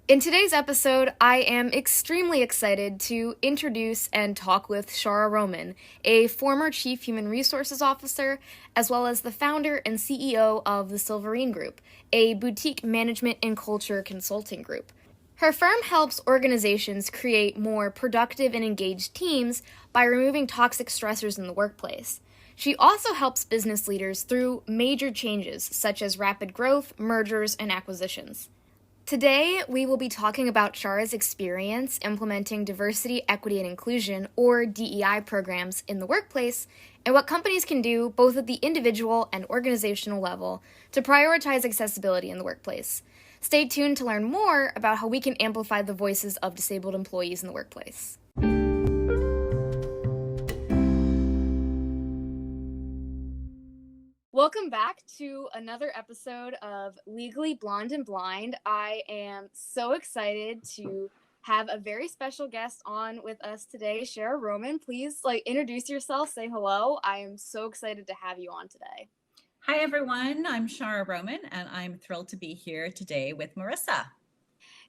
In today's episode, I am extremely excited to introduce and talk with Shaara Roman, a former Chief Human Resources Officer, as well as the founder and CEO of the Silverene Group, a boutique management and culture consulting group. Her firm helps organizations create more productive and engaged teams by removing toxic stressors in the workplace. She also helps business leaders through major changes such as rapid growth, mergers, and acquisitions. Today, we will be talking about Shaara's experience implementing diversity, equity, and inclusion, or DEI programs in the workplace, and what companies can do both at the individual and organizational level to prioritize accessibility in the workplace. Stay tuned to learn more about how we can amplify the voices of disabled employees in the workplace. Welcome back to another episode of Legally Blonde and Blind. I am so excited to have a very special guest on with us today, Shaara Roman. Please introduce yourself, say hello. I am so excited to have you on today. Hi everyone, I'm Shaara Roman and I'm thrilled to be here today with Marissa.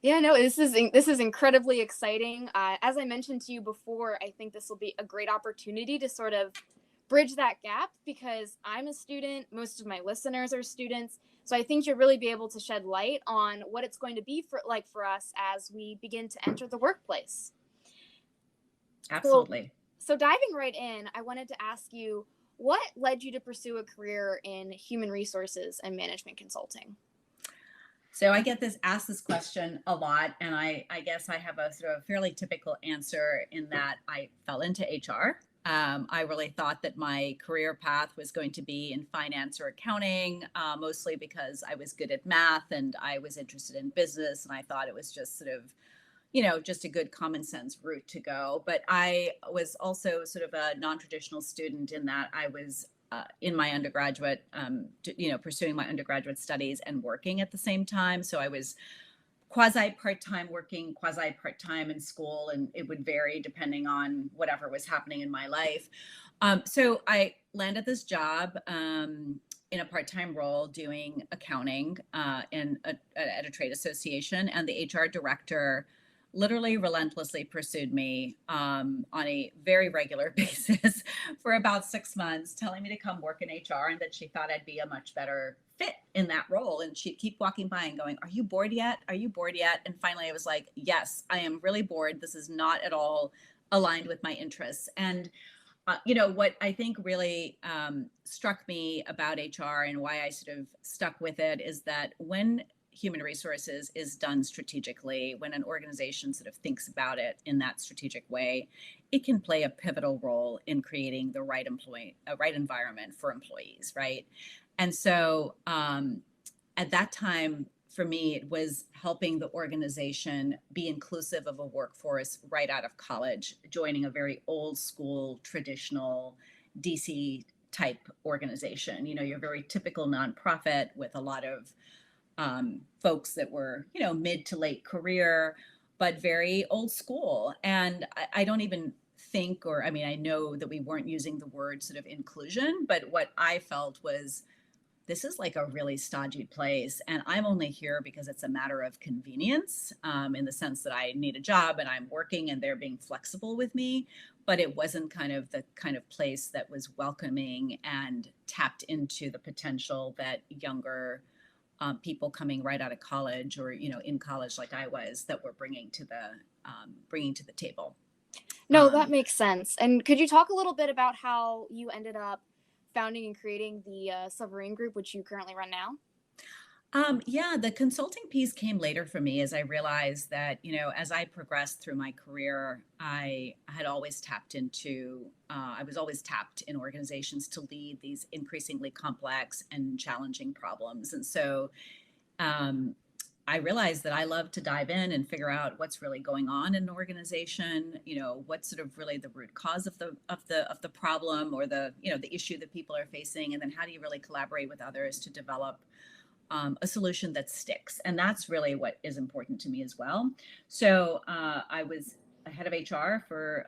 Yeah, no, this is incredibly exciting. As I mentioned to you before, I think this will be a great opportunity to sort of bridge that gap because I'm a student, most of my listeners are students, so I think you'll really be able to shed light on what it's going to be for us as we begin to enter the workplace. Absolutely. So diving right in, I wanted to ask you, what led you to pursue a career in human resources and management consulting? So I get asked this question a lot, and I guess I have a sort of fairly typical answer in that I fell into HR. I really thought that my career path was going to be in finance or accounting, mostly because I was good at math and I was interested in business, and I thought it was just sort of, just a good common sense route to go. But I was also sort of a non-traditional student in that I was in my undergraduate, pursuing my undergraduate studies and working at the same time. So I was quasi part-time working, quasi part-time in school, and it would vary depending on whatever was happening in my life. So I landed this job in a part-time role doing accounting at a trade association, and the HR director literally relentlessly pursued me on a very regular basis for about 6 months, telling me to come work in HR and that she thought I'd be a much better fit in that role. And she'd keep walking by and going, "Are you bored yet? Are you bored yet?" And finally I was like, "Yes, I am really bored. This is not at all aligned with my interests." And what I think really struck me about HR and why I sort of stuck with it is that when human resources is done strategically, when an organization sort of thinks about it in that strategic way, it can play a pivotal role in creating the right environment for employees, right? And so at that time, for me, it was helping the organization be inclusive of a workforce right out of college, joining a very old school, traditional DC type organization. You're a very typical nonprofit with a lot of folks that were, mid to late career, but very old school. And I don't even think, I know that we weren't using the word sort of inclusion, but what I felt was this is like a really stodgy place. And I'm only here because it's a matter of convenience in the sense that I need a job and I'm working and they're being flexible with me. But it wasn't the kind of place that was welcoming and tapped into the potential that younger people coming right out of college or in college like I was that were bringing to the table. No, that makes sense. And could you talk a little bit about how you ended up founding and creating the Silverene Group, which you currently run now? Yeah, the consulting piece came later for me as I realized that, as I progressed through my career, I had always I was always tapped in organizations to lead these increasingly complex and challenging problems. And so I realized that I love to dive in and figure out what's really going on in an organization, what's sort of really the root cause of the problem or the issue that people are facing, and then how do you really collaborate with others to develop a solution that sticks. And that's really what is important to me as well. So I was head of HR for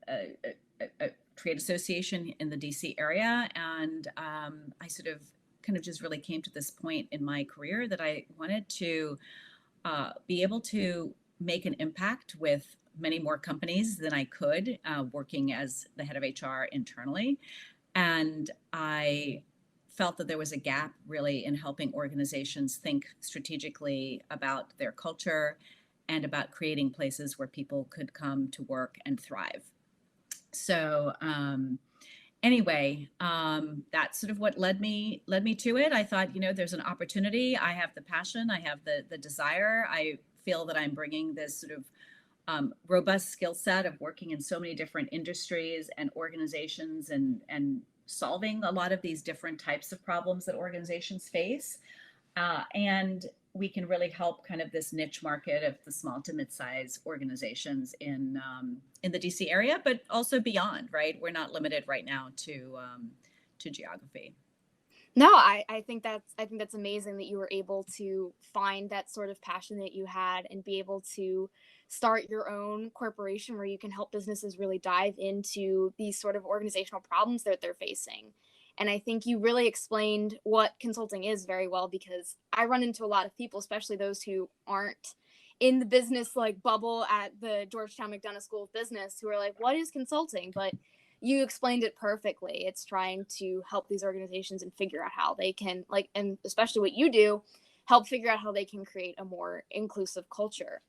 a trade association in the DC area. And I sort of kind of just really came to this point in my career that I wanted to be able to make an impact with many more companies than I could working as the head of HR internally. And I felt that there was a gap really in helping organizations think strategically about their culture and about creating places where people could come to work and thrive. So, anyway, that's sort of what led me to it. I thought, there's an opportunity. I have the passion. I have the desire. I feel that I'm bringing this sort of robust skill set of working in so many different industries and organizations and solving a lot of these different types of problems that organizations face. And we can really help kind of this niche market of the small to mid-size organizations in the DC area, but also beyond. Right, we're not limited right now to geography. No, I think that's amazing that you were able to find that sort of passion that you had and be able to start your own corporation where you can help businesses really dive into these sort of organizational problems that they're facing. And I think you really explained what consulting is very well, because I run into a lot of people, especially those who aren't in the business like bubble at the Georgetown McDonough School of Business, who are like, what is consulting? But you explained it perfectly. It's trying to help these organizations and figure out how they can, like, and especially what you do, help figure out how they can create a more inclusive culture.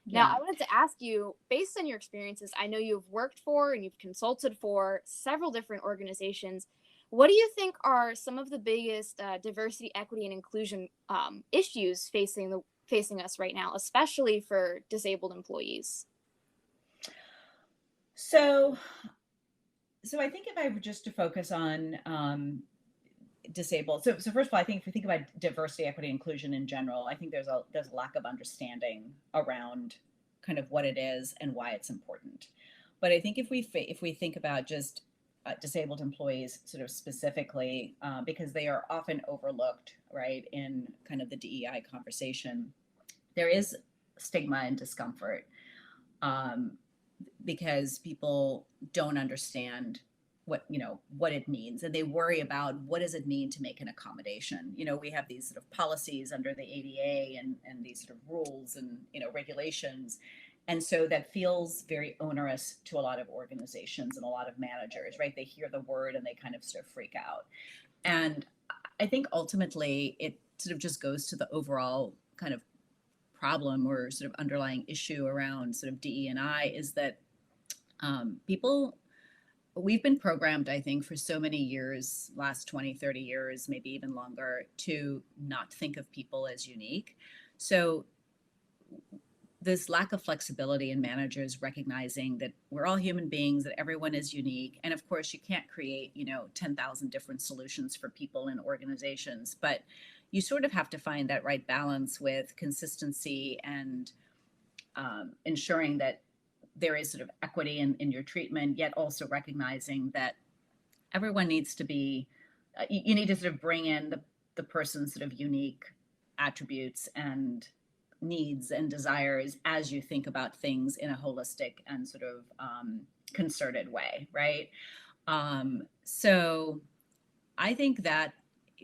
Now, Yeah. I wanted to ask you, based on your experiences, I know you've worked for and you've consulted for several different organizations. What do you think are some of the biggest diversity, equity, and inclusion issues facing us right now, especially for disabled employees? So, so I think if I were just to focus on disabled, so first of all, I think if we think about diversity, equity, inclusion in general, I think there's a lack of understanding around kind of what it is and why it's important. But I think if we think about just disabled employees sort of specifically, because they are often overlooked, right, in kind of the DEI conversation, there is stigma and discomfort um, because people don't understand what it means, and they worry about what does it mean to make an accommodation. We have these sort of policies under the ADA and these sort of rules and regulations, and so that feels very onerous to a lot of organizations and a lot of managers, right? They hear the word and they kind of sort of freak out. And I think ultimately it sort of just goes to the overall kind of problem or sort of underlying issue around sort of DE&I is that people, we've been programmed, I think, for so many years, last 20, 30 years, maybe even longer, to not think of people as unique. So this lack of flexibility in managers recognizing that we're all human beings, that everyone is unique. And of course, you can't create, 10,000 different solutions for people in organizations, but you sort of have to find that right balance with consistency and ensuring that there is sort of equity in your treatment, yet also recognizing that everyone needs to be, you need to sort of bring in the person's sort of unique attributes and needs and desires as you think about things in a holistic and sort of concerted way, right? So I think that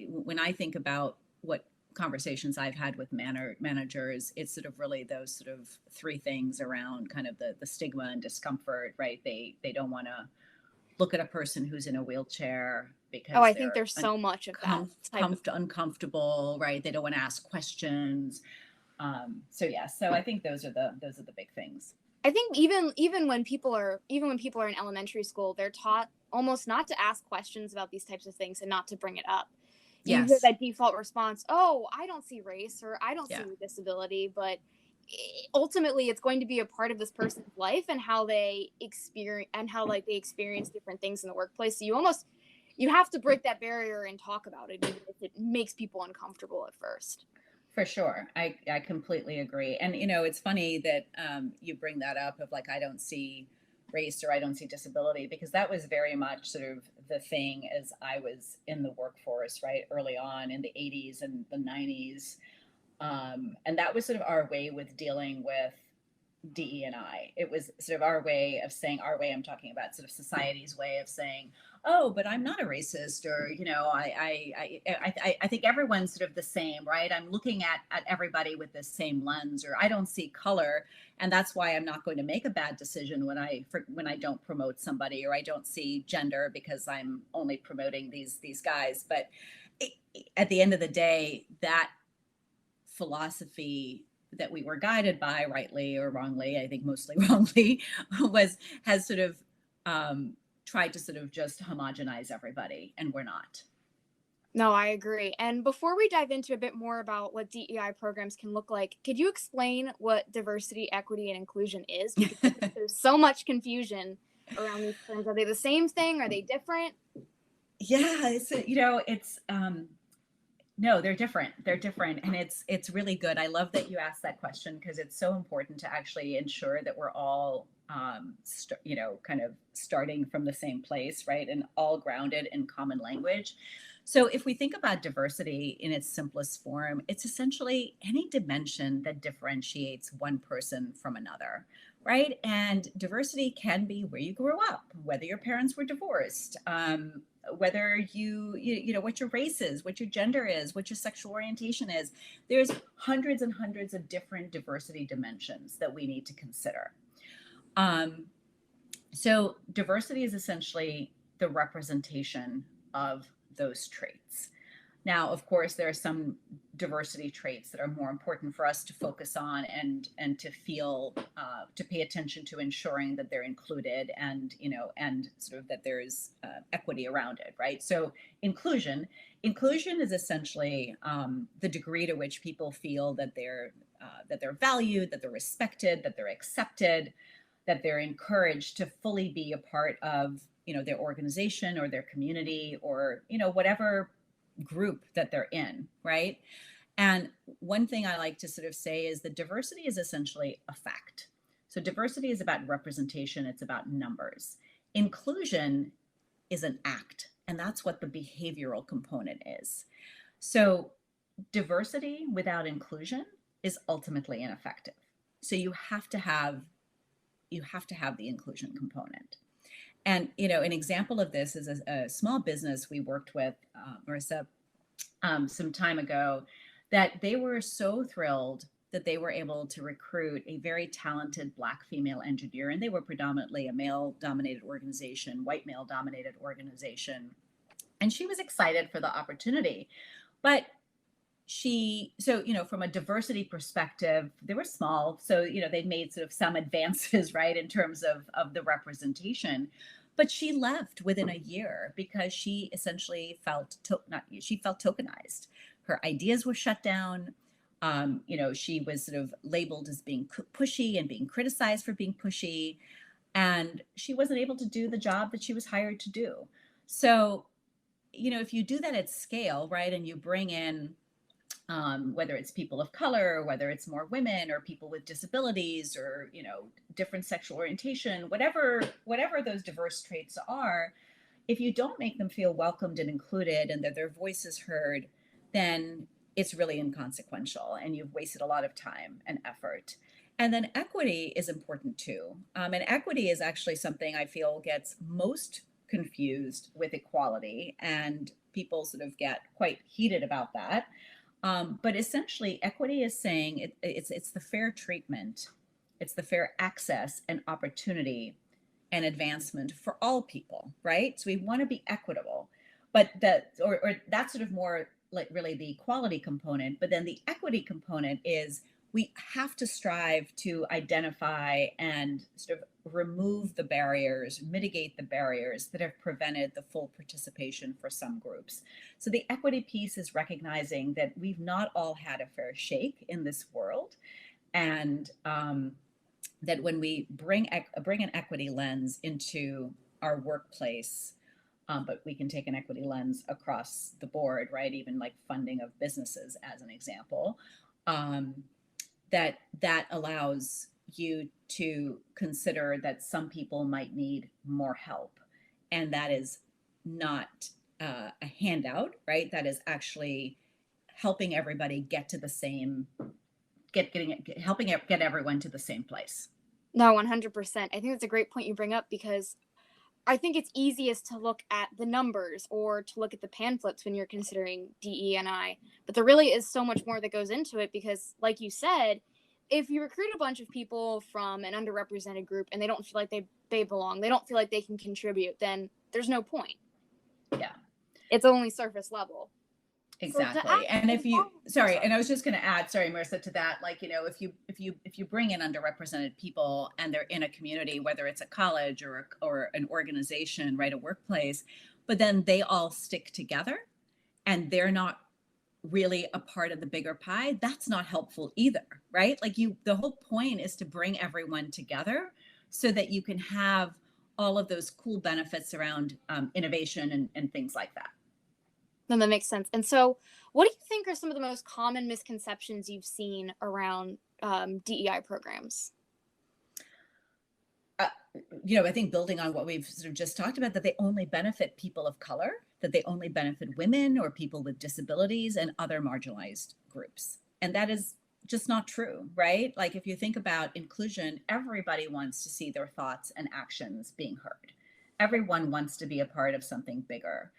when I think about what conversations I've had with managers, it's sort of really those sort of three things around kind of the stigma and discomfort, right? They don't want to look at a person who's in a wheelchair because Oh, I think they're there's so much of that type of. uncomfortable, right? They don't want to ask questions. So yeah, so I think those are the big things. I think even when people are in elementary school, they're taught almost not to ask questions about these types of things and not to bring it up. You hear Yes. that default response, "Oh, I don't see race," or "I don't Yeah. see disability," but ultimately it's going to be a part of this person's life and how they experience different things in the workplace. So you have to break that barrier and talk about it, even if it makes people uncomfortable at first. For sure. I completely agree. And, it's funny that you bring that up of like, I don't see race or I don't see disability, because that was very much sort of the thing as I was in the workforce, right, early on in the 80s and the 90s. And that was sort of our way with dealing with DE&I. It was sort of our way of saying, our way, I'm talking about sort of society's way of saying, oh, but I'm not a racist, or, I think everyone's sort of the same, right? I'm looking at everybody with the same lens, or I don't see color, and that's why I'm not going to make a bad decision when I don't promote somebody, or I don't see gender because I'm only promoting these guys. But at the end of the day, that philosophy that we were guided by, rightly or wrongly, I think mostly wrongly, has sort of tried to sort of just homogenize everybody, and we're not. No, I agree. And before we dive into a bit more about what DEI programs can look like, could you explain what diversity, equity, and inclusion is? Because I think there's so much confusion around these terms. Are they the same thing? Are they different? Yeah, it's no, they're different. They're different, and it's really good. I love that you asked that question, because it's so important to actually ensure that we're all kind of starting from the same place, right, and all grounded in common language. So if we think about diversity in its simplest form, it's essentially any dimension that differentiates one person from another, right? And diversity can be where you grew up, whether your parents were divorced, whether you know what your race is, what your gender is, what your sexual orientation is. There's hundreds and hundreds of different diversity dimensions that we need to consider. Um, so diversity is essentially the representation of those traits. Now, of course, there are some diversity traits that are more important for us to focus on, and to feel to pay attention to, ensuring that they're included, and sort of that there's equity around it, right? So inclusion is essentially the degree to which people feel that they're valued, that they're respected, that they're accepted, that they're encouraged to fully be a part of their organization or their community, or whatever group that they're in, right? And one thing I like to sort of say is that diversity is essentially a fact. So diversity is about representation, it's about numbers. Inclusion is an act, and that's what the behavioral component is. So diversity without inclusion is ultimately ineffective. So you have to have the inclusion component. And an example of this is a small business we worked with, Marissa, some time ago, that they were so thrilled that they were able to recruit a very talented Black female engineer, and they were predominantly a male-dominated organization, white male-dominated organization, and she was excited for the opportunity. But from a diversity perspective, they were small, so they'd made sort of some advances, right, in terms of the representation. But she left within a year because she essentially she felt tokenized. Her ideas were shut down. She was sort of labeled as being pushy and being criticized for being pushy, and she wasn't able to do the job that she was hired to do. So if you do that at scale, right, and you bring in whether it's people of color, whether it's more women, or people with disabilities, or different sexual orientation, whatever those diverse traits are, if you don't make them feel welcomed and included, and that their voice is heard, then it's really inconsequential, and you've wasted a lot of time and effort. And then equity is important too, and equity is actually something I feel gets most confused with equality, and people sort of get quite heated about that. But essentially, equity is saying it's the fair treatment, it's the fair access and opportunity and advancement for all people, right? So we want to be equitable, but or that's sort of more like really the equality component. But then the equity component is we have to strive to identify and sort of remove the barriers, mitigate the barriers that have prevented the full participation for some groups. So the equity piece is recognizing that we've not all had a fair shake in this world, and that when we bring an equity lens into our workplace, but we can take an equity lens across the board, right? Even like funding of businesses, as an example. That allows you to consider that some people might need more help, and that is not a handout, right? That is actually helping everybody get to the same helping get everyone to the same place. No, 100%. I think that's a great point you bring up because I think it's easiest to look at the numbers or to look at the pamphlets when you're considering DE&I. But there really is so much more that goes into it because, like you said, if you recruit a bunch of people from an underrepresented group and they don't feel like they belong, they don't feel like they can contribute, then there's no point. Yeah. It's only surface level. Exactly. And if you, sorry, and I was just going to add, sorry, Marissa, to that, like, you know, if you bring in underrepresented people and they're in a community, whether it's a college or an organization, right, a workplace, but then they all stick together and they're not really a part of the bigger pie, that's not helpful either, right? Like the whole point is to bring everyone together so that you can have all of those cool benefits around innovation and things like that. Then that makes sense. And so, what do you think are some of the most common misconceptions you've seen around DEI programs? You know, I think building on what we've sort of just talked about, that they only benefit people of color, that they only benefit women or people with disabilities and other marginalized groups. And that is just not true, right? Like if you think about inclusion, everybody wants to see their thoughts and actions being heard. Everyone wants to be a part of something bigger.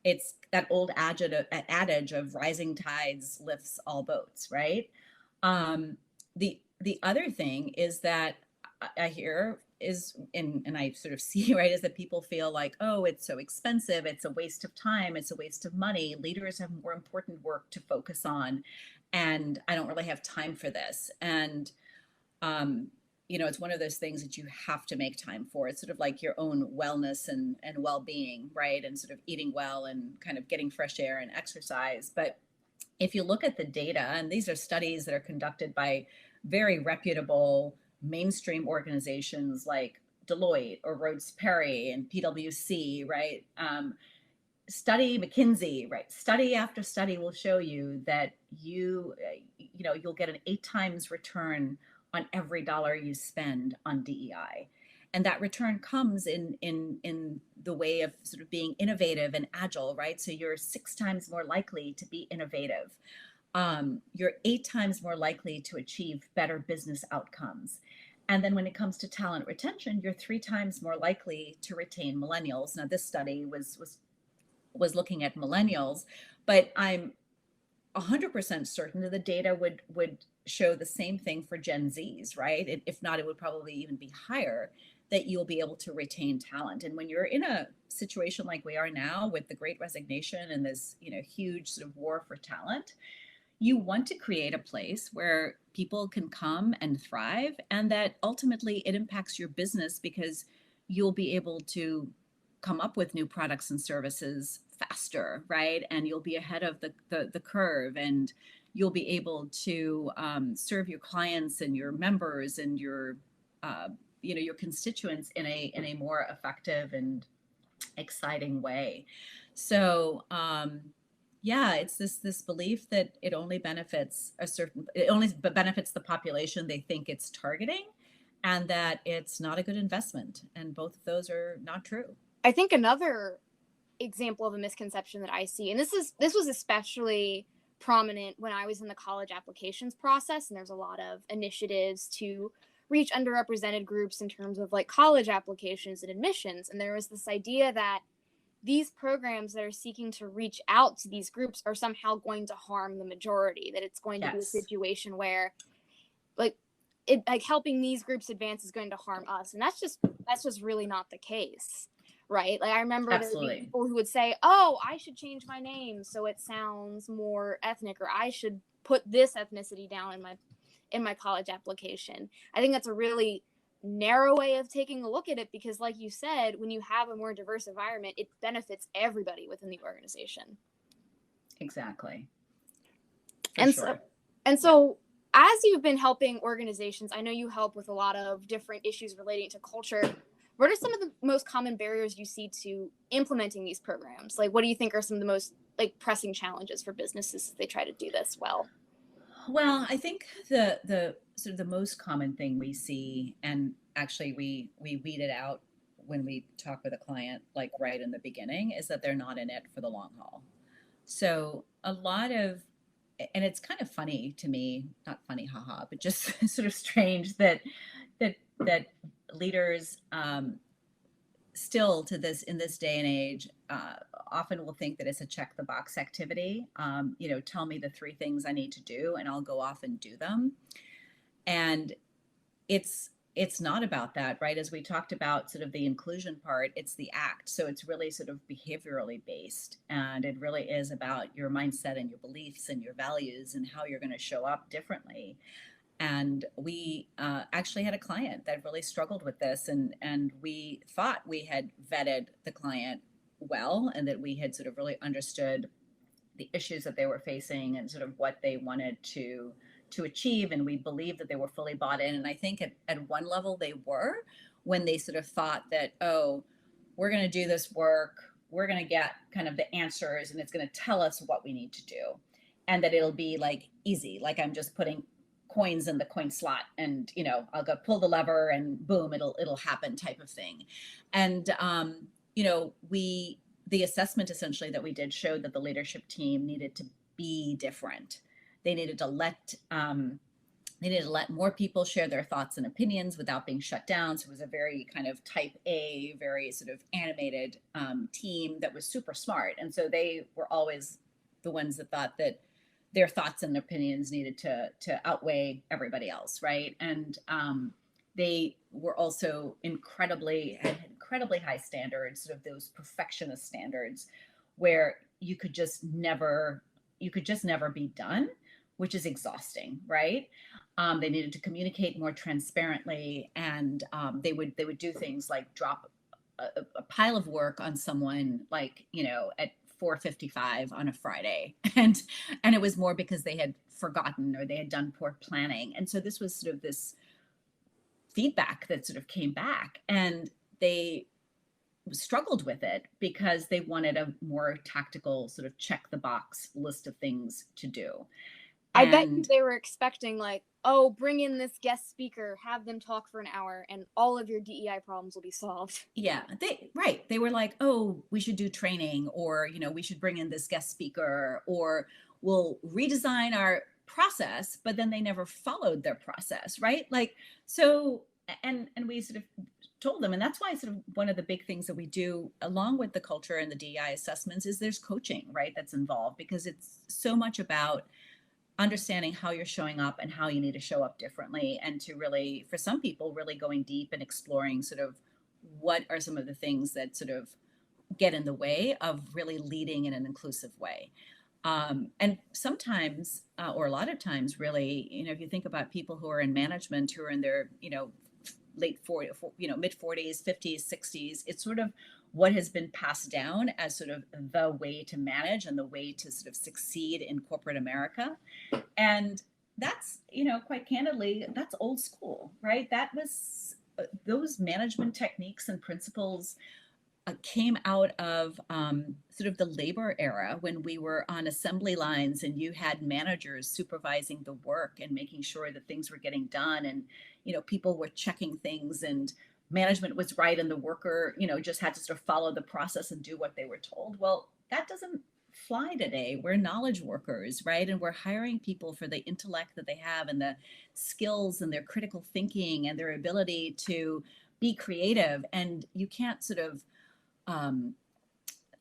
It's that old adage of rising tides lifts all boats, right? The other thing is that I hear is and I sort of see, right, is that people feel like, oh, it's so expensive, it's a waste of time, it's a waste of money, leaders have more important work to focus on, and I don't really have time for this. And you know, it's one of those things that you have to make time for. It's sort of like your own wellness and well-being, right? And sort of eating well and kind of getting fresh air and exercise. But if you look at the data, and these are studies that are conducted by very reputable mainstream organizations like Deloitte or Rhodes Perry and PwC, right? Study McKinsey, right? Study after study will show you that you know, you'll get an 8 times return on every dollar you spend on DEI. And that return comes in the way of sort of being innovative and agile, right? So you're 6 times more likely to be innovative. You're 8 times more likely to achieve better business outcomes. And then when it comes to talent retention, you're 3 times more likely to retain millennials. Now, this study was looking at millennials, but I'm 100% certain that the data would show the same thing for Gen Zs, right? If not, it would probably even be higher, that you'll be able to retain talent. And when you're in a situation like we are now with the Great Resignation and this, you know, huge sort of war for talent, you want to create a place where people can come and thrive, and that ultimately it impacts your business because you'll be able to come up with new products and services faster, right? And you'll be ahead of the curve, and you'll be able to serve your clients and your members and your you know, your constituents in a more effective and exciting way. So yeah, it's this belief that it only benefits the population they think it's targeting, and that it's not a good investment. And both of those are not true. I think another example of a misconception that I see, and this was especially prominent when I was in the college applications process, and there's a lot of initiatives to reach underrepresented groups in terms of like college applications and admissions. And there was this idea that these programs that are seeking to reach out to these groups are somehow going to harm the majority, that it's going to be a situation where like helping these groups advance is going to harm us. And that's just really not the case. Right. Like I remember there would be people who would say, oh, I should change my name so it sounds more ethnic, or I should put this ethnicity down in my college application. I think that's a really narrow way of taking a look at it, because like you said, when you have a more diverse environment, it benefits everybody within the organization. Exactly. So as you've been helping organizations, I know you help with a lot of different issues relating to culture. What are some of the most common barriers you see to implementing these programs? Like, what do you think are some of the most like pressing challenges for businesses as they try to do this well? Well, I think the sort of the most common thing we see, and actually we weed it out when we talk with a client, like right in the beginning, is that they're not in it for the long haul. So a lot of and it's kind of funny to me, not funny, haha, but just sort of strange that leaders still to this in this day and age often will think that it's a check the box activity. Tell me the three things I need to do, and I'll go off and do them. And it's not about that, right? As we talked about sort of the inclusion part, it's the act. So it's really sort of behaviorally based, and it really is about your mindset and your beliefs and your values and how you're going to show up differently. And we actually had a client that really struggled with this, and we thought we had vetted the client well, and that we had sort of really understood the issues that they were facing and sort of what they wanted to achieve, and we believed that they were fully bought in. And I think at one level they were, when they sort of thought that, oh, we're going to do this work, we're going to get kind of the answers, and it's going to tell us what we need to do, and that it'll be like easy, like I'm just putting coins in the coin slot, and I'll go pull the lever and boom, it'll happen, type of thing. And the assessment essentially that we did showed that the leadership team needed to be different. They needed to let more people share their thoughts and opinions without being shut down. So it was a very kind of type A, very sort of animated team that was super smart. And so they were always the ones that thought that their thoughts and opinions needed to outweigh everybody else, right? And they were also had incredibly high standards, sort of those perfectionist standards, where you could just never be done, which is exhausting, right? They needed to communicate more transparently, and they would do things like drop a pile of work on someone, like at 4:55 on a Friday, and it was more because they had forgotten or they had done poor planning. And so this was sort of this feedback that sort of came back, and they struggled with it because they wanted a more tactical sort of check the box list of things to do. I bet you And they were expecting, like, oh, bring in this guest speaker, have them talk for an hour, and all of your DEI problems will be solved. yeah, they were like, oh, we should do training, or we should bring in this guest speaker, or we'll redesign our process, but then they never followed their process, right? Like, so, and we sort of told them, and that's why sort of one of the big things that we do along with the culture and the DEI assessments is there's coaching, right, that's involved, because it's so much about understanding how you're showing up and how you need to show up differently, and to really, for some people, really going deep and exploring sort of what are some of the things that sort of get in the way of really leading in an inclusive way. And sometimes, or a lot of times, really, if you think about people who are in management, who are in their, late 40s, mid 40s, 50s, 60s, it's sort of what has been passed down as sort of the way to manage and the way to sort of succeed in corporate America. And that's, quite candidly, that's old school, right? That was those management techniques and principles came out of sort of the labor era, when we were on assembly lines and you had managers supervising the work and making sure that things were getting done, and people were checking things, and management was right, and the worker just had to sort of follow the process and do what they were told. Well, that doesn't fly today. We're knowledge workers, right? And we're hiring people for the intellect that they have, and the skills, and their critical thinking, and their ability to be creative. And you can't sort of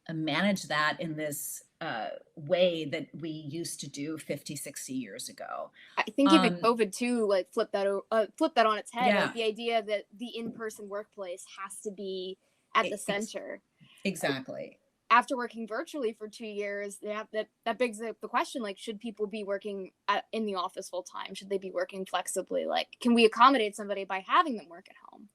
manage that in this way that we used to do 50, 60 years ago. I think even COVID too, like, flip that on its head. Yeah. Like, the idea that the in-person workplace has to be at the center. Exactly. After working virtually for 2 years, that begs the question, like, should people be working in the office full time? Should they be working flexibly? Like, can we accommodate somebody by having them work at home?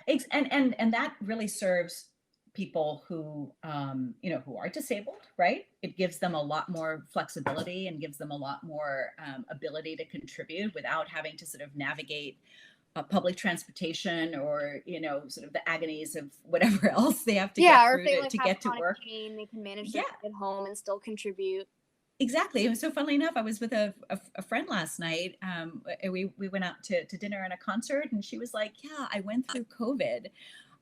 And that really serves people who who are disabled, right? It gives them a lot more flexibility and gives them a lot more ability to contribute without having to sort of navigate public transportation, or sort of the agonies of whatever else they have to get through to get to work. Pain, they can manage their at home and still contribute. Exactly. And so, funnily enough, I was with a friend last night. We went out to dinner and a concert, and she was like, yeah, I went through COVID.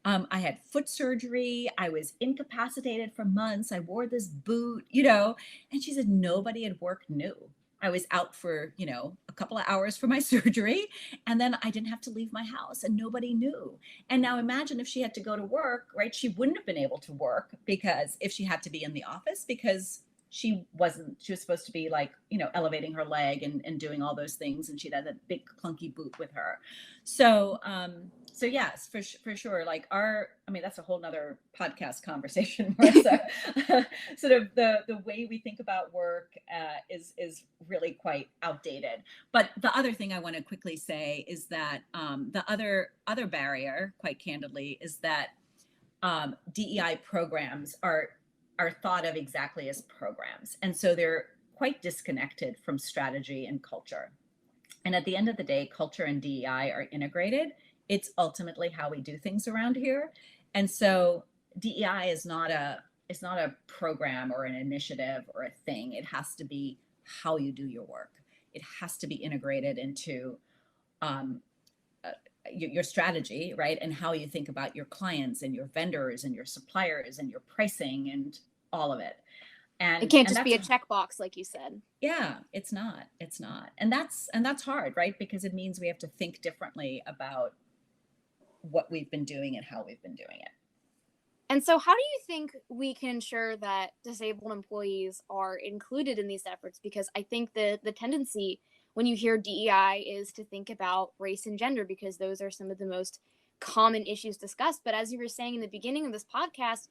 I had foot surgery. I was incapacitated for months. I wore this boot, and she said nobody at work knew. I was out for, a couple of hours for my surgery, and then I didn't have to leave my house and nobody knew. And now imagine if she had to go to work, right? She wouldn't have been able to work because if she had to be in the office because she was supposed to be like, elevating her leg and doing all those things. And she'd had a big clunky boot with her. So yes, for sure. Like that's a whole nother podcast conversation, Marissa. Sort of the way we think about work is really quite outdated. But the other thing I want to quickly say is that the other barrier, quite candidly, is that DEI programs are thought of exactly as programs, and so they're quite disconnected from strategy and culture. And at the end of the day, culture and DEI are integrated. It's ultimately how we do things around here. And so DEI is not a program or an initiative or a thing. It has to be how you do your work. It has to be integrated into um, your strategy, right? And how you think about your clients and your vendors and your suppliers and your pricing and all of it. It can't And just be that's a checkbox, like you said. yeah, it's not. And that's hard, right? Because it means we have to think differently about what we've been doing and how we've been doing it. And so, how do you think we can ensure that disabled employees are included in these efforts? Because I think the tendency when you hear DEI is to think about race and gender, because those are some of the most common issues discussed. But as you were saying in the beginning of this podcast,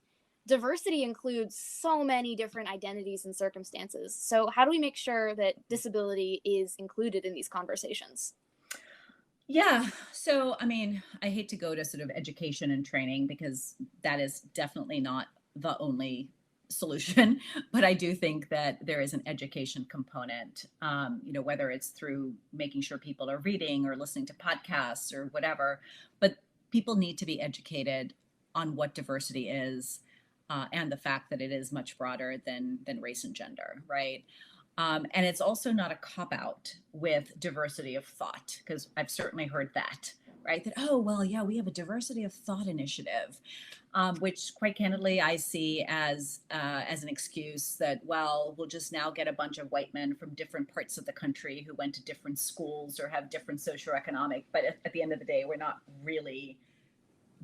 diversity includes so many different identities and circumstances. So, how do we make sure that disability is included in these conversations? Yeah. So, I hate to go to sort of education and training because that is definitely not the only solution, but I do think that there is an education component, whether it's through making sure people are reading or listening to podcasts or whatever, but people need to be educated on what diversity is and the fact that it is much broader than race and gender, right? And it's also not a cop out with diversity of thought, because I've certainly heard that, right? That, oh, well, yeah, we have a diversity of thought initiative, which quite candidly I see as an excuse that, well, we'll just now get a bunch of white men from different parts of the country who went to different schools or have different socioeconomic, but at the end of the day, we're not really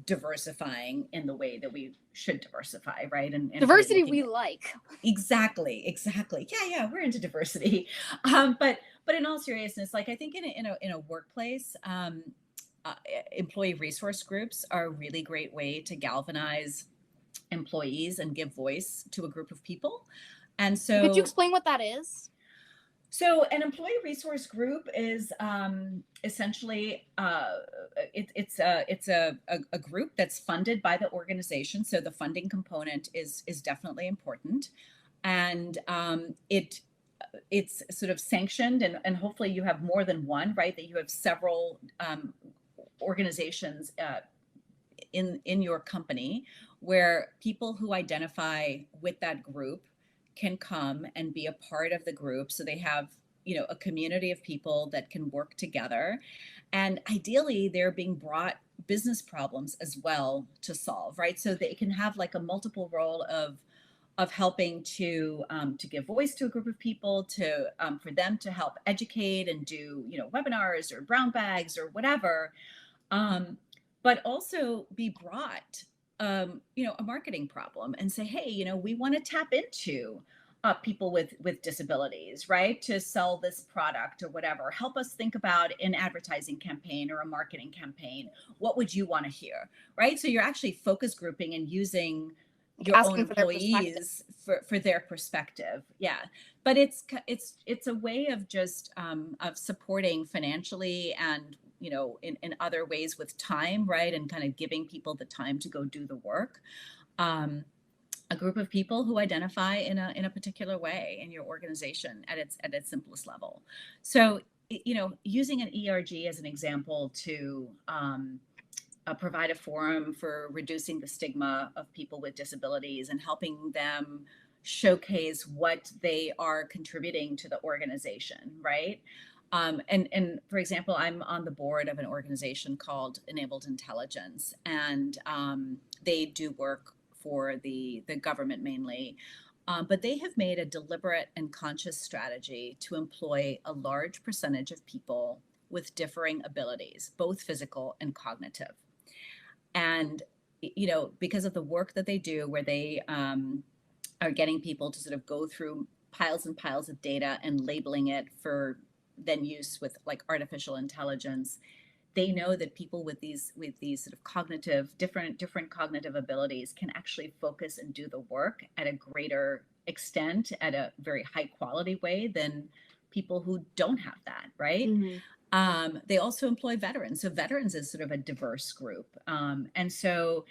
diversifying in the way that we should diversify, right? And Diversity really we like. exactly. Yeah, we're into diversity. But in all seriousness, like I think in a workplace, uh, employee resource groups are a really great way to galvanize employees and give voice to a group of people. And Could you so explain what that is? So an employee resource group is essentially it's a group that's funded by the organization. So the funding component is definitely important, and it's sort of sanctioned, and hopefully you have more than one, right? That you have several organizations in your company where people who identify with that group can come and be a part of the group, so they have a community of people that can work together, and ideally they're being brought business problems as well to solve, right? So they can have like a multiple role of helping to give voice to a group of people, to for them to help educate and do webinars or brown bags or whatever, um, but also be brought, a marketing problem and say, hey, we want to tap into people with disabilities, right? To sell this product or whatever. Help us think about an advertising campaign or a marketing campaign. What would you want to hear, right? So you're actually focus grouping and using Like your own asking for their perspective. employees for their perspective. Yeah, but it's a way of just of supporting financially and in other ways with time, right? And kind of giving people the time to go do the work. A group of people who identify in a particular way in your organization at its simplest level. So using an ERG as an example to provide a forum for reducing the stigma of people with disabilities and helping them showcase what they are contributing to the organization, right? And for example, I'm on the board of an organization called Enabled Intelligence, and they do work for the government mainly But they have made a deliberate and conscious strategy to employ a large percentage of people with differing abilities, both physical and cognitive. And, because of the work that they do, where they are getting people to sort of go through piles and piles of data and labeling it for then use with like artificial intelligence, they know that people with these sort of cognitive different cognitive abilities can actually focus and do the work at a greater extent at a very high quality way than people who don't have that, right? Mm-hmm. They also employ veterans. So veterans is sort of a diverse group. And so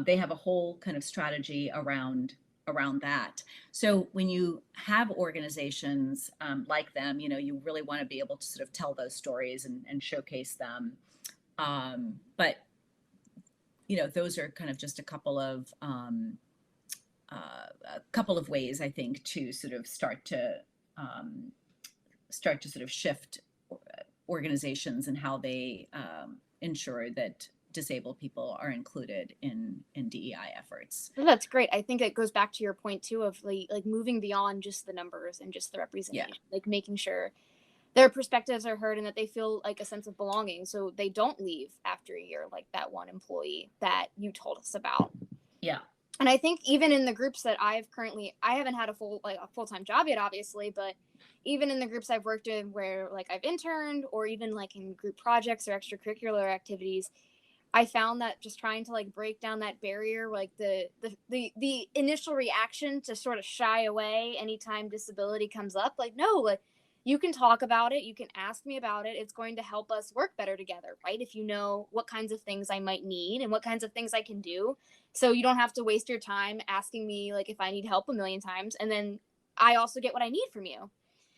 they have a whole kind of strategy around that. So when you have organizations like them, you really want to be able to sort of tell those stories and showcase them. But those are kind of just a couple of ways I think to sort of start to sort of shift organizations and how they ensure that disabled people are included in DEI efforts. Well, that's great. I think it goes back to your point too of like moving beyond just the numbers and just the Yeah. representation, like making sure their perspectives are heard and that they feel like a sense of belonging so they don't leave after a year like that one employee that you told us about. Yeah. And I think even in the groups that I haven't had a full-time job yet, obviously, but even in the groups I've worked in where like I've interned or even like in group projects or extracurricular activities, I found that just trying to like break down that barrier, like the initial reaction to sort of shy away anytime disability comes up, like no, like you can talk about it, you can ask me about it. It's going to help us work better together, right? If you know what kinds of things I might need and what kinds of things I can do. So you don't have to waste your time asking me like if I need help a million times and then I also get what I need from you.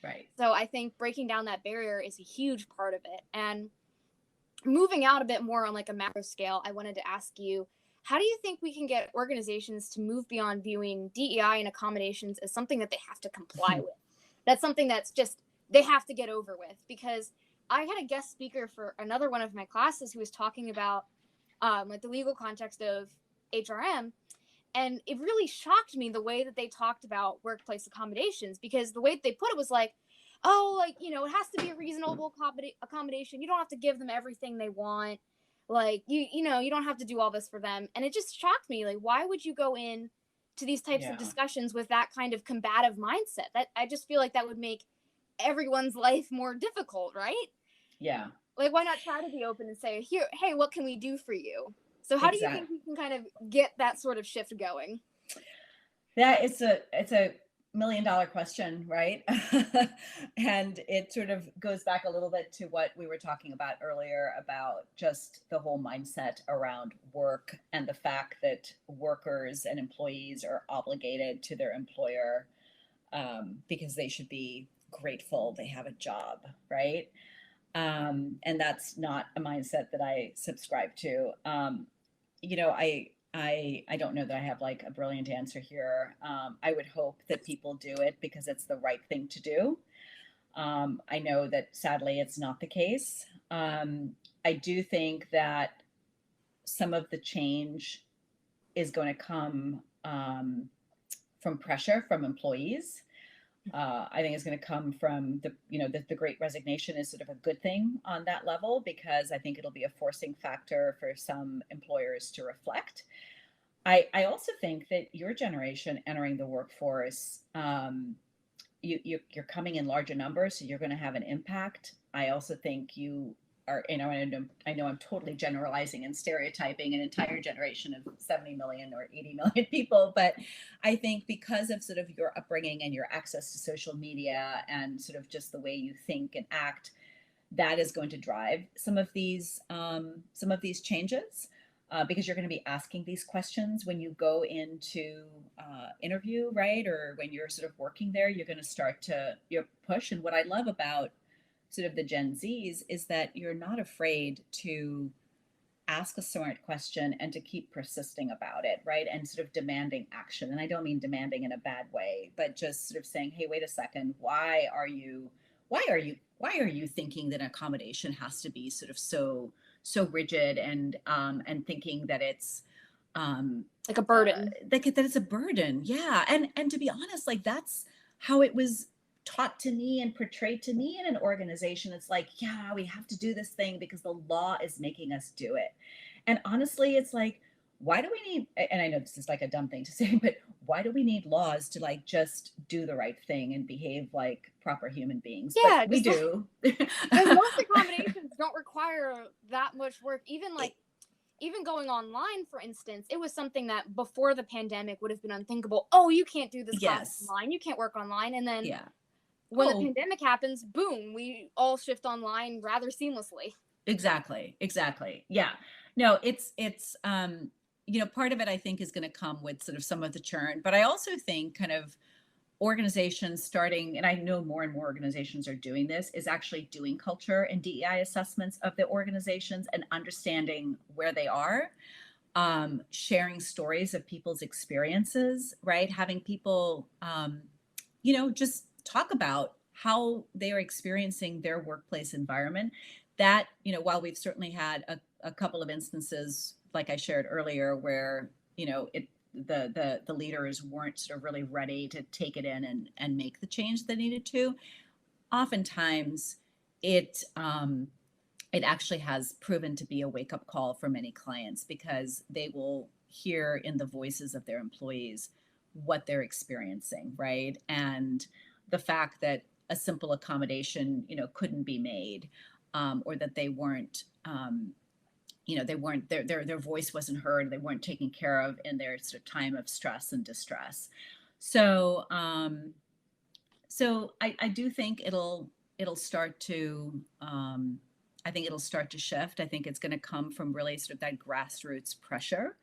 Right. So I think breaking down that barrier is a huge part of it. And moving out a bit more on like a macro scale, I wanted to ask you, how do you think we can get organizations to move beyond viewing DEI and accommodations as something that they have to comply with? That's something that's just they have to get over with. Because I had a guest speaker for another one of my classes who was talking about like the legal context of HRM, and it really shocked me the way that they talked about workplace accommodations, because the way that they put it was like, oh, like, it has to be a reasonable accommodation. You don't have to give them everything they want. Like, you don't have to do all this for them. And it just shocked me. Like, why would you go in to these types of Yeah. discussions with that kind of combative mindset? That I just feel like that would make everyone's life more difficult, right? Yeah. Like, why not try to be open and say, here, hey, what can we do for you? So how do you Exactly. think we can kind of get that sort of shift going? Yeah, it's a $1 million question, right? And it sort of goes back a little bit to what we were talking about earlier about just the whole mindset around work and the fact that workers and employees are obligated to their employer because they should be grateful they have a job, right? And that's not a mindset that I subscribe to. I don't know that I have like a brilliant answer here. I would hope that people do it because it's the right thing to do. I know that sadly it's not the case. I do think that some of the change is going to come from pressure from employees. I think it's going to come from the Great Resignation is sort of a good thing on that level because I think it'll be a forcing factor for some employers to reflect. I also think that your generation entering the workforce, you're coming in larger numbers, so you're going to have an impact. I also think you are, and I know I'm totally generalizing and stereotyping an entire generation of 70 million or 80 million people, but I think because of sort of your upbringing and your access to social media and sort of just the way you think and act, that is going to drive some of these changes. Because you're going to be asking these questions when you go into interview, right? Or when you're sort of working there, you're going to start to push. And what I love about sort of the Gen Zs is that you're not afraid to ask a smart question and to keep persisting about it, right? And sort of demanding action. And I don't mean demanding in a bad way, but just sort of saying, hey, wait a second, why are you thinking that accommodation has to be sort of so rigid and thinking that it's Like a burden. that it's a burden. Yeah. And to be honest, like that's how it was taught to me and portrayed to me in an organization. It's like, yeah, we have to do this thing because the law is making us do it. And honestly, it's like, why do we need, and I know this is like a dumb thing to say, but why do we need laws to like just do the right thing and behave like proper human beings? But Yeah, we just like, do. and most accommodations don't require that much work. Even going online, for instance, it was something that before the pandemic would have been unthinkable. Oh, you can't do this class Yes. online. You can't work online. And then Yeah. when the Oh, pandemic happens, boom, we all shift online rather seamlessly. exactly. Exactly. Yeah. No, it's you know, part of it I think is going to come with sort of some of the churn, but I also think kind of organizations starting, and I know more and more organizations are doing this, is actually doing culture and DEI assessments of the organizations and understanding where they are, sharing stories of people's experiences, right? Having people, you know, just talk about how they are experiencing their workplace environment. That, you know, while we've certainly had a couple of instances, like I shared earlier, where, you know, the leaders weren't sort of really ready to take it in and make the change they needed to. Oftentimes, it it actually has proven to be a wake up call for many clients because they will hear in the voices of their employees what they're experiencing, right? And the fact that a simple accommodation, you know, couldn't be made, or that they weren't, you know, they weren't their voice wasn't heard, they weren't taken care of in their sort of time of stress and distress. So, I do think it'll start to I think it'll start to shift. I think it's going to come from really sort of that grassroots pressure,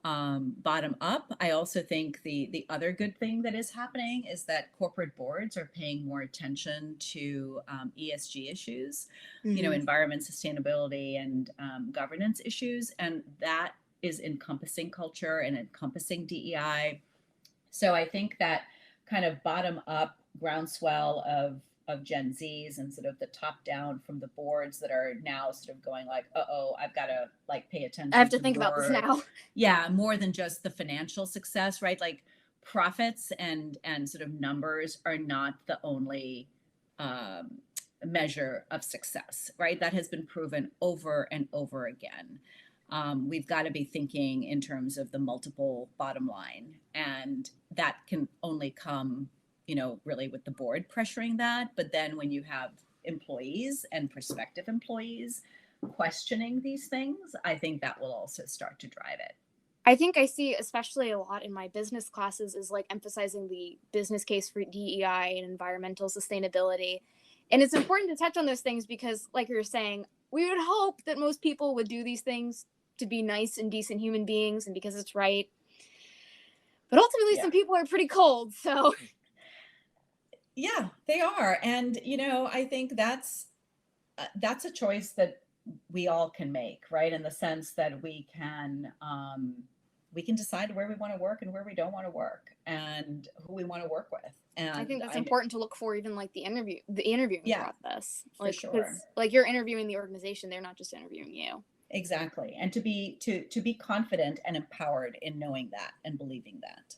bottom up. I also think the other good thing that is happening is that corporate boards are paying more attention to ESG issues, you know, Mm-hmm. environment, sustainability, and governance issues, and that is encompassing culture and encompassing DEI. So I think that kind of bottom up groundswell of Gen Zs and sort of the top down from the boards that are now sort of going like, oh, I've got to like pay I have attention to to think about this more, now. yeah, more than just the financial success, right? Like profits and sort of numbers are not the only um, measure of success, right? That has been proven over and over again. We've got to be thinking in terms of the multiple bottom line, and that can only come, you know, really with the board pressuring that. But then when you have employees and prospective employees questioning these things, I think that will also start to drive it. I think I see, especially a lot in my business classes, is like emphasizing the business case for DEI and environmental sustainability. And it's important to touch on those things because, like you were saying, we would hope that most people would do these things to be nice and decent human beings and because it's right. But ultimately, Yeah. some people are pretty cold. So Yeah, they are. And, you know, I think that's a choice that we all can make, right? In the sense that we can decide where we want to work and where we don't want to work and who we want to work with. I And think that's important to look for, even like the interviewing yeah, process, for like sure. because like you're interviewing the organization, they're not just interviewing you. Exactly. And to be confident and empowered in knowing that and believing that.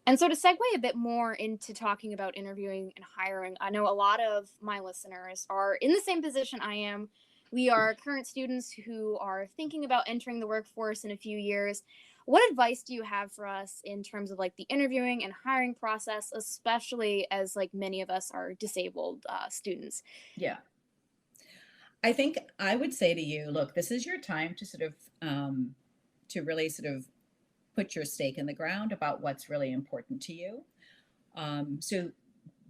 And so to segue a bit more into talking about interviewing and hiring, I know a lot of my listeners are in the same position I am. We are current students who are thinking about entering the workforce in a few years. What advice do you have for us in terms of like the interviewing and hiring process, especially as like many of us are disabled students? Yeah. I think I would say to you, look, this is your time to sort of to really sort of put your stake in the ground about what's really important to you. So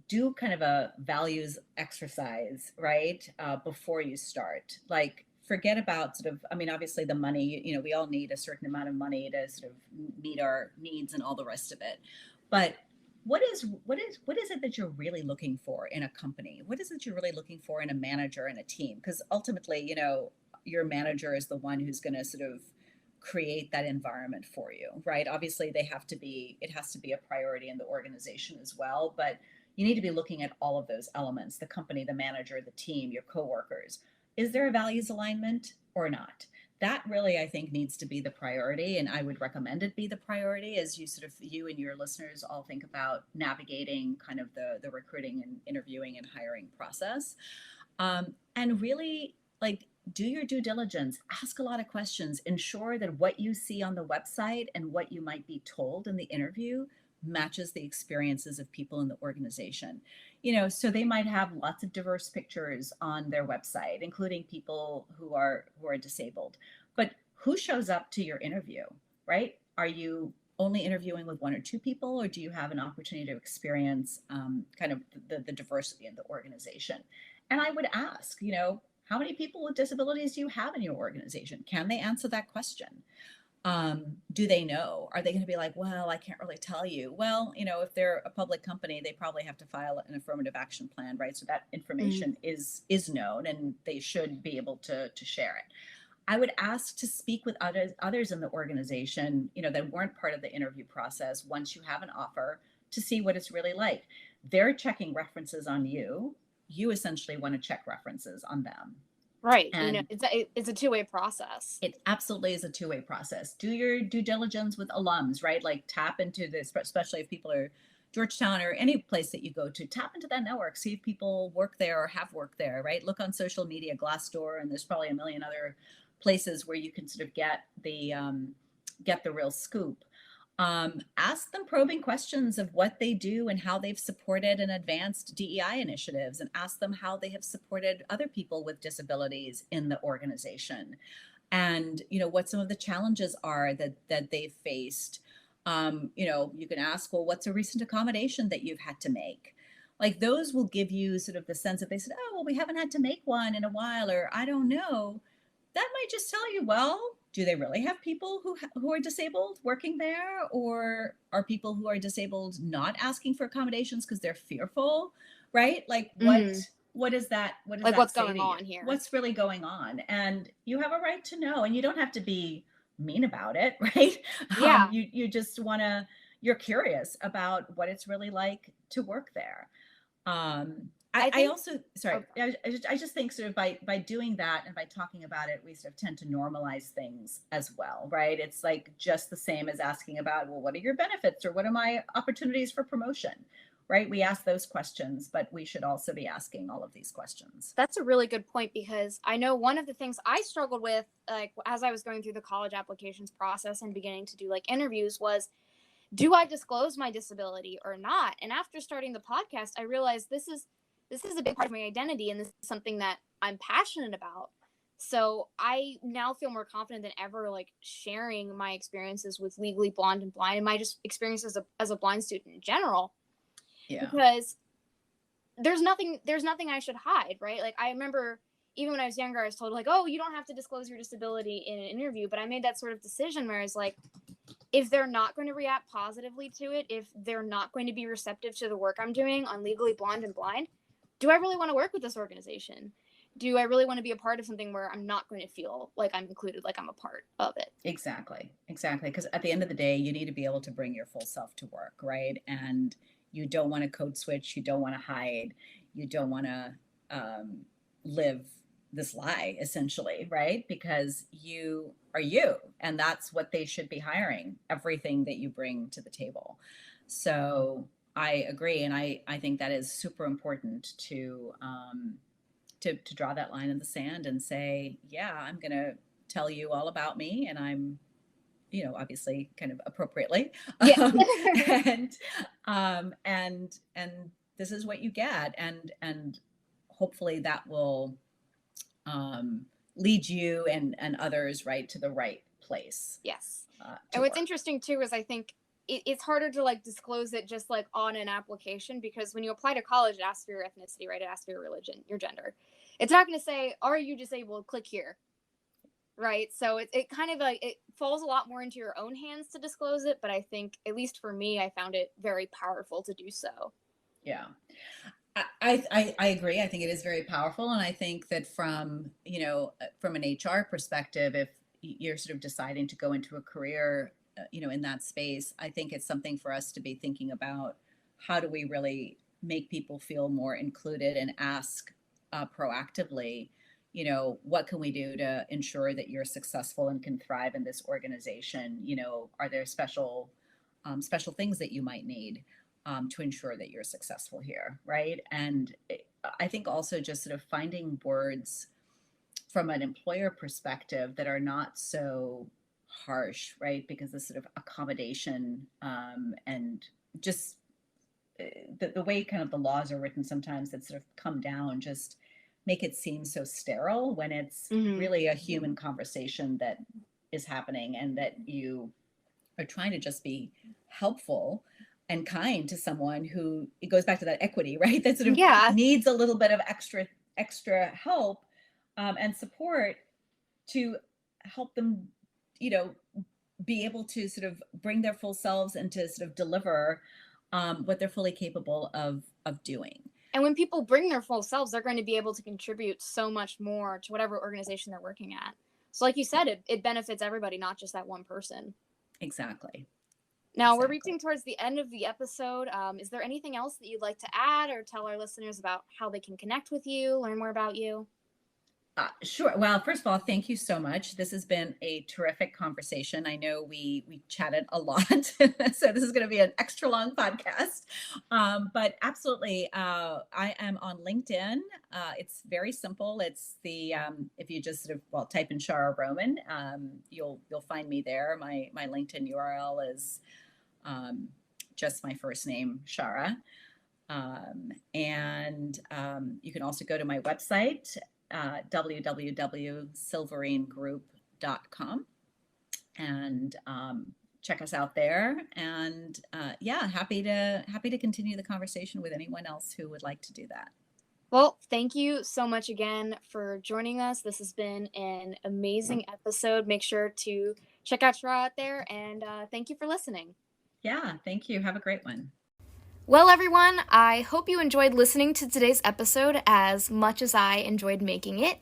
do kind of a values exercise, right? Before you start. Like, forget about sort of, I mean, obviously the money, you know, we all need a certain amount of money to sort of meet our needs and all the rest of it. But what is it that you're really looking for in a company? What is it you're really looking for in a manager and a team? Because ultimately, you know, your manager is the one who's going to sort of create that environment for you, right? Obviously, it has to be a priority in the organization as well, but you need to be looking at all of those elements: the company, the manager, the team, your coworkers. Is there a values alignment or not? that really, I think, needs to be the priority. And I would recommend it be the priority as you and your listeners all think about navigating kind of the recruiting and interviewing and hiring process. And really, like, do your due diligence, ask a lot of questions, ensure that what you see on the website and what you might be told in the interview matches the experiences of people in the organization. So they might have lots of diverse pictures on their website, including people who are disabled. But who shows up to your interview, right? Are you only interviewing with one or two people, or do you have an opportunity to experience kind of the diversity in the organization? And I would ask, how many people with disabilities do you have in your organization? Can they answer that question? Do they know? Are they going to be like, well, I can't really tell you? Well, if they're a public company, they probably have to file an affirmative action plan, right? So that information is known, and they should be able to share it. I would ask to speak with others in the organization, that weren't part of the interview process once you have an offer, to see what it's really like. They're checking references on you. You essentially want to check references on them. Right. And it's a two-way process. it absolutely is a two-way process. Do your due diligence with alums, right? Like, tap into this, especially if people are Georgetown or any place that you go to, tap into that network, see if people work there or have worked there, right? Look on social media, Glassdoor, and there's probably a million other places where you can sort of get the real scoop. Ask them probing questions of what they do and how they've supported and advanced DEI initiatives, and ask them how they have supported other people with disabilities in the organization, and what some of the challenges are that they've faced. You can ask, well, what's a recent accommodation that you've had to make? Like, those will give you sort of the sense that they said, oh, well, we haven't had to make one in a while, or I don't know. That might just tell you, well, do they really have people who are disabled working there, or are people who are disabled not asking for accommodations because they're fearful, right? Like, what is that? What is like, that what's say going to you? on here? What's really going on? And you have a right to know, and you don't have to be mean about it, right? Yeah. You just you're curious about what it's really like to work there. I also, sorry, I just think sort of by doing that and by talking about it, we sort of tend to normalize things as well, right? It's like just the same as asking about, well, what are your benefits, or what are my opportunities for promotion, right? We ask those questions, but we should also be asking all of these questions. That's a really good point, because I know one of the things I struggled with, like, as I was going through the college applications process and beginning to do like interviews, was, do I disclose my disability or not? And after starting the podcast, I realized this is a big part of my identity, and this is something that I'm passionate about. So I now feel more confident than ever, like, sharing my experiences with Legally Blonde and Blind, and my just experiences as a blind student in general. Yeah. Because there's nothing I should hide, right? Like, I remember even when I was younger, I was told, like, oh, you don't have to disclose your disability in an interview. But I made that sort of decision where I was like, if they're not going to react positively to it, if they're not going to be receptive to the work I'm doing on Legally Blonde and Blind, do I really want to work with this organization? Do I really want to be a part of something where I'm not going to feel like I'm included, like I'm a part of it? Exactly. Because at the end of the day, you need to be able to bring your full self to work, right? And you don't want to code switch. You don't want to hide. You don't want to live this lie, essentially, right? Because you are you, and that's what they should be hiring, everything that you bring to the table. So I agree, and I think that is super important to draw that line in the sand and say, yeah, I'm going to tell you all about me, and I'm, obviously kind of appropriately, Yeah. and this is what you get, and hopefully that will lead you and others right to the right place. Yes. And what's work. interesting too is I think it's harder to like disclose it just like on an application, because when you apply to college, it asks for your ethnicity, right? It asks for your religion, your gender. It's not going to say, are you disabled? Click here. Right. So it kind of like, it falls a lot more into your own hands to disclose it. But I think, at least for me, I found it very powerful to do so. Yeah. I agree. I think it is very powerful. And I think that from an HR perspective, if you're sort of deciding to go into a career, in that space, I think it's something for us to be thinking about. How do we really make people feel more included, and ask proactively, what can we do to ensure that you're successful and can thrive in this organization? Are there special things that you might need to ensure that you're successful here, right? And I think also just sort of finding words from an employer perspective that are not so harsh, right? Because the sort of accommodation and just the way kind of the laws are written sometimes that sort of come down just make it seem so sterile when it's really a human conversation that is happening, and that you are trying to just be helpful and kind to someone who, it goes back to that equity, right? That sort of needs a little bit of extra help and support to help them, be able to sort of bring their full selves and to sort of deliver what they're fully capable of doing. And when people bring their full selves, they're going to be able to contribute so much more to whatever organization they're working at. So like you said, it benefits everybody, not just that one person. Exactly. Now, we're reaching towards the end of the episode. Is there anything else that you'd like to add or tell our listeners about how they can connect with you, learn more about you? Sure. Well, first of all, thank you so much. This has been a terrific conversation. I know we chatted a lot, so this is going to be an extra long podcast. But absolutely, I am on LinkedIn. It's very simple. It's the if you just sort of type in Shaara Roman, you'll find me there. My LinkedIn URL is just my first name, Shaara, and you can also go to my website. www.silverenegroup.com and check us out there, and happy to continue the conversation with anyone else who would like to do that. Well, thank you so much again for joining us. This has been an amazing episode. Make sure to check out Shaara out there, and thank you for listening. Yeah, thank you. Have a great one. Well, everyone, I hope you enjoyed listening to today's episode as much as I enjoyed making it.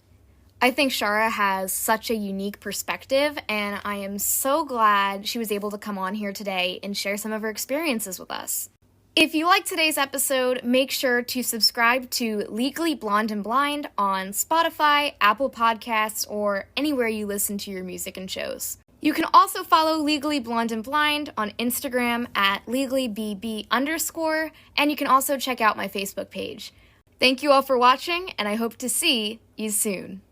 I think Shaara has such a unique perspective, and I am so glad she was able to come on here today and share some of her experiences with us. If you liked today's episode, make sure to subscribe to Legally Blonde and Blind on Spotify, Apple Podcasts, or anywhere you listen to your music and shows. You can also follow Legally Blonde and Blind on Instagram at legallybb_, and you can also check out my Facebook page. Thank you all for watching, and I hope to see you soon.